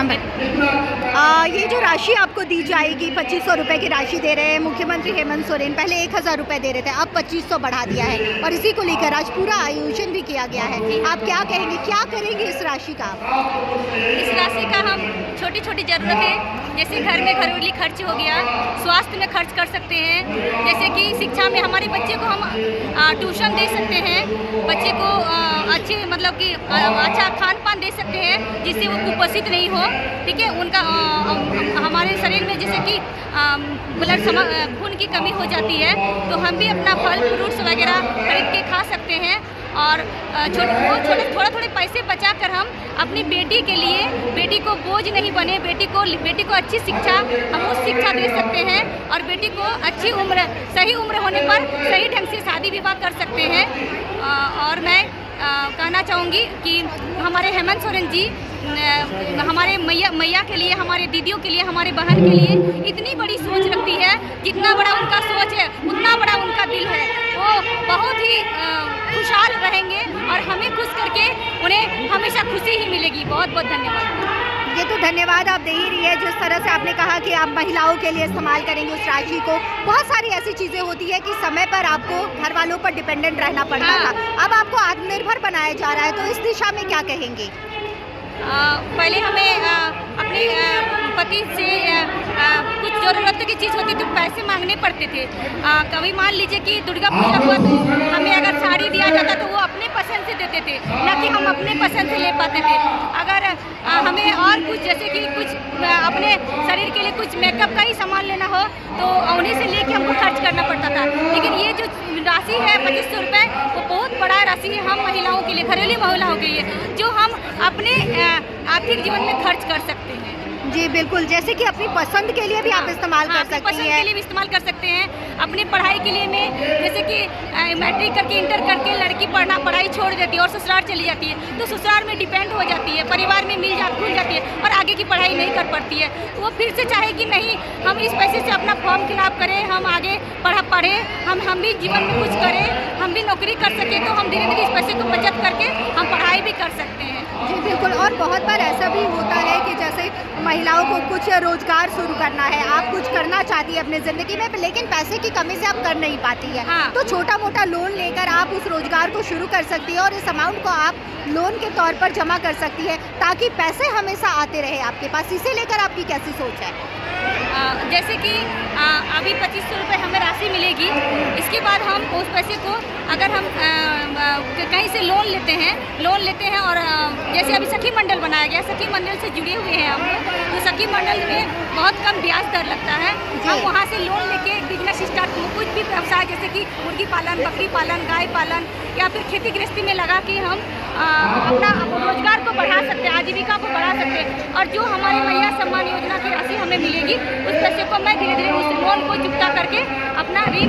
ये जो राशि आपको दी जाएगी 2500 रुपये की राशि दे रहे हैं मुख्यमंत्री हेमंत सोरेन। पहले 1000 रुपये दे रहे थे, अब 2500 बढ़ा दिया है और इसी को लेकर आज पूरा आयोजन भी किया गया है। आप क्या कहेंगे, क्या करेंगे इस राशि का? इस राशि का हम छोटी छोटी ज़रूरतें जैसे घर में घरेलू खर्च हो गया, स्वास्थ्य में खर्च कर सकते हैं, जैसे कि शिक्षा में हमारे बच्चे को हम ट्यूशन दे सकते हैं, बच्चे को अच्छे मतलब कि अच्छा खान पान दे सकते हैं जिससे वो कुपोषित नहीं हो। ठीक है, उनका हमारे शरीर में जैसे कि ब्लड खून की कमी हो जाती है तो हम भी अपना फल फ्रूट्स वगैरह खरीद के खा सकते हैं और थोड़े पैसे बचाकर हम अपनी बेटी के लिए, बेटी को बोझ नहीं बने, बेटी को अच्छी शिक्षा हम उस शिक्षा दे सकते हैं और बेटी को अच्छी उम्र, सही उम्र होने पर सही ढंग से शादी विवाह कर सकते हैं। और मैं कहना चाहूँगी कि हमारे हेमंत सोरेन जी हमारे मैया के लिए, हमारे दीदियों के लिए, हमारे बहन के लिए इतनी बड़ी सोच रखती है। जितना बड़ा उनका सोच है उतना बड़ा उनका दिल है। वो बहुत ही खुशहाल रहेंगे और हमें खुश करके उन्हें हमेशा खुशी ही मिलेगी। बहुत बहुत धन्यवाद। ये तो धन्यवाद आप दे ही रही है। जिस तरह से आपने कहा कि आप महिलाओं के लिए इस्तेमाल करेंगे उस राशि को, बहुत सारी ऐसी चीज़ें होती है कि समय पर आपको घर वालों पर डिपेंडेंट रहना पड़ता था, अब आपको आत्मनिर्भर बनाया जा रहा है, तो इस दिशा में क्या कहेंगे? पहले हमें अपने पति से कुछ ज़रूरत की चीज़ होती तो पैसे मांगने पड़ते थे। कभी मान लीजिए कि दुर्गा पूजा हुआ तो हमें अगर साड़ी दिया जाता तो वो अपने पसंद से देते थे, न कि हम अपने पसंद से ले पाते थे। अगर हमें और कुछ जैसे कि कुछ अपने शरीर के लिए कुछ मेकअप का ही सामान लेना हो तो उन्हीं से लेके हमको खर्च करना पड़ता था। लेकिन ये जो राशि है 2500 रुपये, वो बहुत बड़ा राशि है हम महिलाओं के लिए, घरेलू महिलाओं के लिए, जो हम अपने आर्थिक जीवन में खर्च कर सकते हैं। जी बिल्कुल, जैसे कि अपनी पसंद के लिए भी आप इस्तेमाल कर सकती हैं। पसंद के लिए भी इस्तेमाल कर सकते हैं। अपनी पढ़ाई के लिए में जैसे कि मैट्रिक करके, इंटर करके लड़की पढ़ाई छोड़ देती है और ससुराल चली जाती है तो ससुराल में डिपेंड हो जाती है, परिवार में भूल जाती है और आगे की पढ़ाई नहीं कर पाती है। वो फिर से चाहे कि नहीं, हम इस पैसे से अपना फॉर्म फिलअप करें, हम आगे पढ़ें, हम भी जीवन में कुछ करें, हम भी नौकरी कर सकें, तो हम धीरे धीरे इस पैसे को बचत करके हम पढ़ाई भी कर सकते हैं। जी बिल्कुल, और बहुत बार ऐसा भी होता है कि जैसे महिलाओं को कुछ रोजगार शुरू करना है, आप कुछ करना चाहती है अपने ज़िंदगी में, लेकिन पैसे की कमी से आप कर नहीं पाती है, तो छोटा मोटा लोन लेकर आप उस रोजगार को शुरू कर सकती है और इस अमाउंट को आप लोन के तौर पर जमा कर सकती है ताकि पैसे हमेशा आते रहे आपके पास। इसे लेकर आपकी कैसी सोच है? जैसे कि अभी 2500 रुपये हमें राशि मिलेगी, इसके बाद हम उस पैसे को अगर हम कहीं से लोन लेते हैं और जैसे अभी सखी मंडल बनाया गया, सखी मंडल से जुड़े हुए हैं हम लोग, तो सखी मंडल में बहुत कम ब्याज दर लगता है। हम वहाँ से लोन लेके बिजनेस स्टार्ट, कुछ भी व्यवसाय जैसे कि मुर्गी पालन, बकरी पालन, गाय पालन या फिर खेती गृहस्थी में लगा के हम अपना रोजगार को बढ़ा सकते हैं, आजीविका को बढ़ा सकते हैं। और जो हमारी मैया सम्मान योजना की राशि हमें मिलेगी, उस पैसे को मैं धीरे धीरे उस लोन को चुकता करके अपना ऋण